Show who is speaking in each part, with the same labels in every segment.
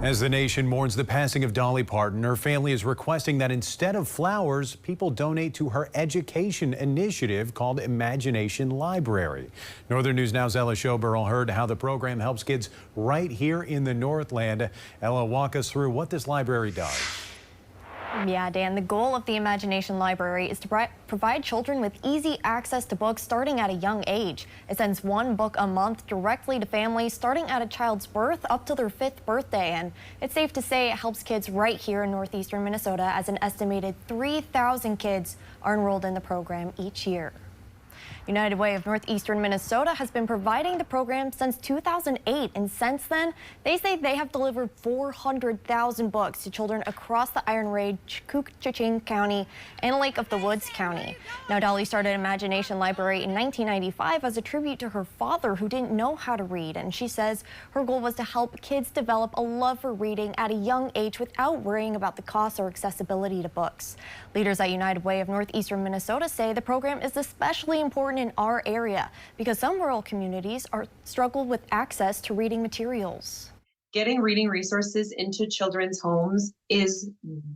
Speaker 1: As the nation mourns the passing of Dolly Parton, her family is requesting that instead of flowers, people donate to her education initiative called Imagination Library. Northern News Now's Ella Schoberl heard how the program helps kids right here in the Northland. Ella, walk us through what this library does.
Speaker 2: Yeah, Dan, the goal of the Imagination Library is to provide children with easy access to books starting at a young age. It sends one book a month directly to families starting at a child's birth up to their 5th birthday. And it's safe to say it helps kids right here in northeastern Minnesota, as an estimated 3,000 kids are enrolled in the program each year. United Way of Northeastern Minnesota has been providing the program since 2008, and since then, they say they have delivered 400,000 books to children across the Iron Range, Koochiching County, and Lake of the Woods County. Now, Dolly started Imagination Library in 1995 as a tribute to her father, who didn't know how to read, and she says her goal was to help kids develop a love for reading at a young age without worrying about the cost or accessibility to books. Leaders at United Way of Northeastern Minnesota say the program is especially important in our area because some rural communities struggle with access to reading materials.
Speaker 3: Getting reading resources into children's homes is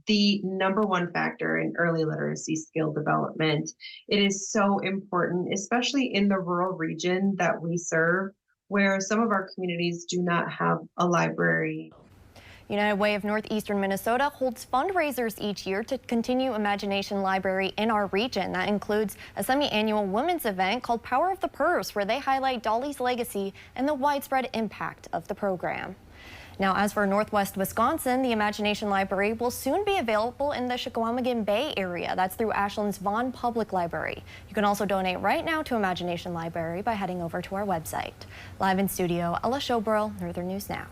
Speaker 3: the #1 factor in early literacy skill development. It is so important, especially in the rural region that we serve, where some of our communities do not have a library.
Speaker 2: United Way of Northeastern Minnesota holds fundraisers each year to continue Imagination Library in our region. That includes a semi-annual women's event called Power of the Purse, where they highlight Dolly's legacy and the widespread impact of the program. Now, as for Northwest Wisconsin, the Imagination Library will soon be available in the Chequamegon Bay area. That's through Ashland's Vaughn Public Library. You can also donate right now to Imagination Library by heading over to our website. Live in studio, Ella Schoberl, Northern News Now.